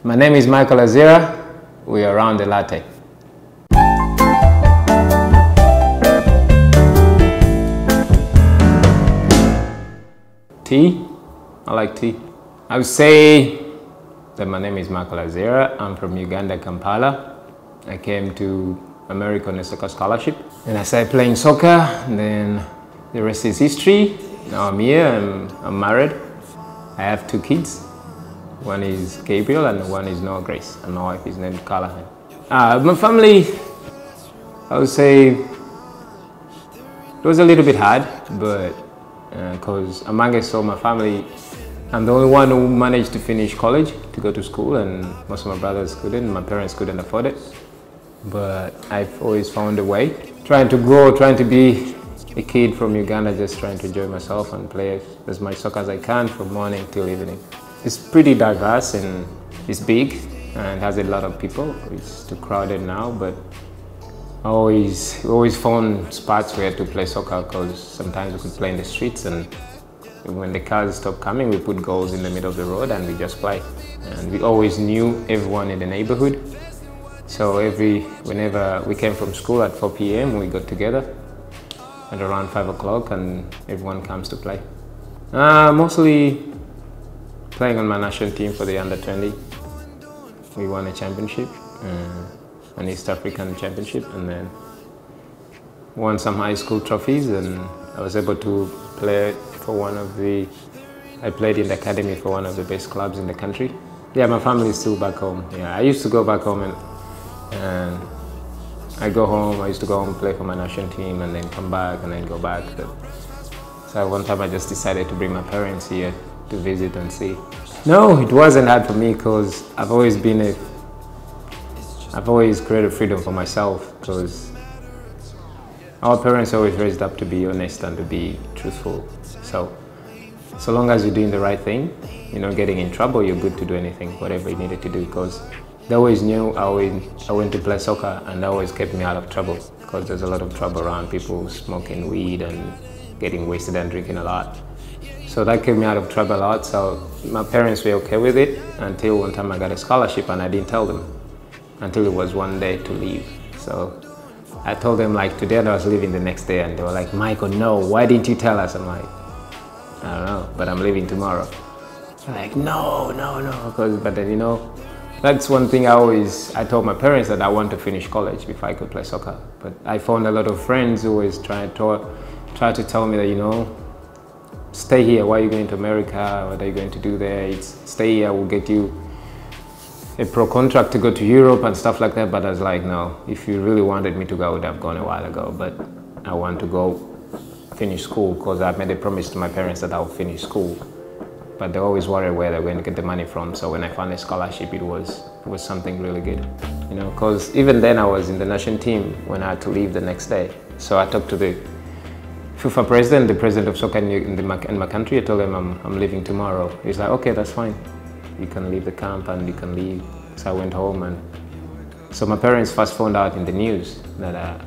My name is Micheal Azira. We are around the latte. Tea? I like tea. I would say that my name is Micheal Azira. I'm from Uganda, Kampala. I came to America on a soccer scholarship. And I started playing soccer, and then the rest is history. Now I'm here, I'm married. I have 2 kids. One is Gabriel and one is Noah Grace. And my wife is named Callahan. My family, I would say, it was a little bit hard, but because amongst all my family, I'm the only one who managed to finish college, to go to school, and most of my brothers couldn't, my parents couldn't afford it. But I've always found a way, trying to grow, trying to be a kid from Uganda, just trying to enjoy myself and play as much soccer as I can from morning till evening. It's pretty diverse and it's big and has a lot of people. It's too crowded now, but I always found spots where to play soccer, because sometimes we could play in the streets, and when the cars stopped coming, we put goals in the middle of the road and we just play. And we always knew everyone in the neighborhood. So whenever we came from school at 4 p.m, we got together at around 5 o'clock and everyone comes to play. Mostly playing on my national team for the under-20. We won a championship, an East African championship, and then won some high school trophies, and I was able to play for I played in the academy for one of the best clubs in the country. Yeah, my family is still back home. Yeah, I used to go back home and I used to go home and play for my national team and then come back and then go back. So one time I just decided to bring my parents here to visit and see. No, it wasn't hard for me, because I've always created freedom for myself, because our parents always raised up to be honest and to be truthful. So long as you're doing the right thing, you're not getting in trouble, you're good to do anything, whatever you needed to do, because they always knew I went to play soccer, and that always kept me out of trouble, because there's a lot of trouble around, people smoking weed and getting wasted and drinking a lot. So that kept me out of trouble a lot. So my parents were okay with it until one time I got a scholarship, and I didn't tell them until it was one day to leave. So I told them like today, and I was leaving the next day, and they were like, "Michael, no, why didn't you tell us?" I'm like, "I don't know, but I'm leaving tomorrow." They're like, no, but then, you know, that's one thing I told my parents, that I want to finish college before I could play soccer. But I found a lot of friends who always try to tell me that, you know, stay here. Why are you going to America? What are you going to do there? Stay here, we'll get you a pro contract to go to Europe and stuff like that. But I was like, no, if you really wanted me to go, I would have gone a while ago. But I want to go finish school, because I made a promise to my parents that I'll finish school. But they always worry where they're going to get the money from. So when I found a scholarship, it was something really good. You know, because even then I was in the national team when I had to leave the next day. So I talked to the FIFA president, the president of soccer in my country. I told him I'm leaving tomorrow. He's like, okay, that's fine. You can leave the camp and you can leave. So I went home, and so my parents first found out in the news that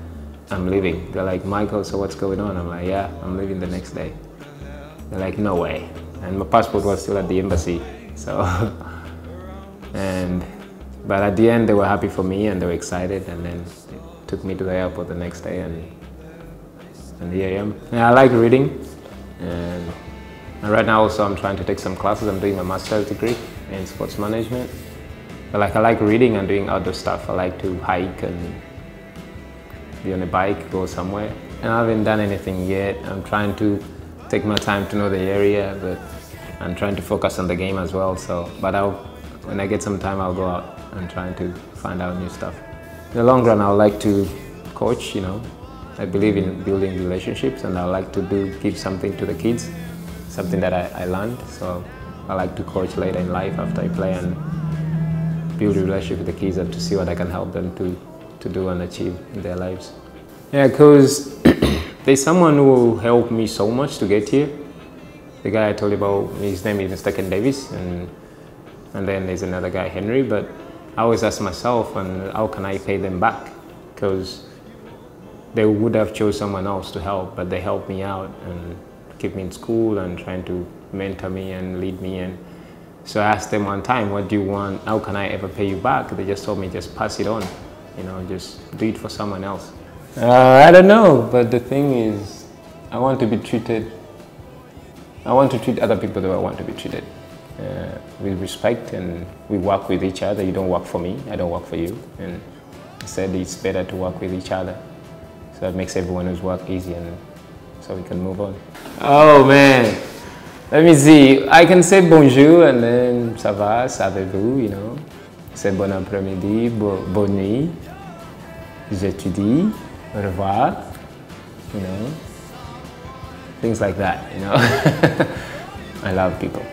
I'm leaving. They're like, Michael, so what's going on? I'm like, yeah, I'm leaving the next day. They're like, no way. And my passport was still at the embassy. So, but at the end they were happy for me and they were excited, and then they took me to the airport the next day, and here I am. Yeah, I like reading, and right now also I'm trying to take some classes. I'm doing a master's degree in sports management. But I like reading and doing outdoor stuff. I like to hike and be on a bike, go somewhere. And I haven't done anything yet. I'm trying to take my time to know the area, but I'm trying to focus on the game as well. But when I get some time, I'll go out and try to find out new stuff. In the long run, I would like to coach, you know. I believe in building relationships, and I like to give something to the kids, something that I learned. So I like to coach later in life after I play, and build a relationship with the kids and to see what I can help them to do and achieve in their lives. Yeah, because there's someone who helped me so much to get here. The guy I told you about, his name is Mr. Ken Davis, and then there's another guy, Henry. But I always ask myself, and how can I pay them back? Because they would have chose someone else to help, but they helped me out and keep me in school and trying to mentor me and lead me. And So I asked them one time, what do you want? How can I ever pay you back? They just told me, just pass it on, you know, just do it for someone else. I don't know, but the thing is, I want to be treated, I want to treat other people the way I want to be treated. With respect, and we work with each other. You don't work for me, I don't work for you. And I said it's better to work with each other. So it makes everyone's work easy, and so we can move on. Oh man, let me see. I can say bonjour and then ça va, savez-vous, you know. C'est bon après-midi, bonne nuit, j'étudie, au revoir, you know. Things like that, you know. I love people.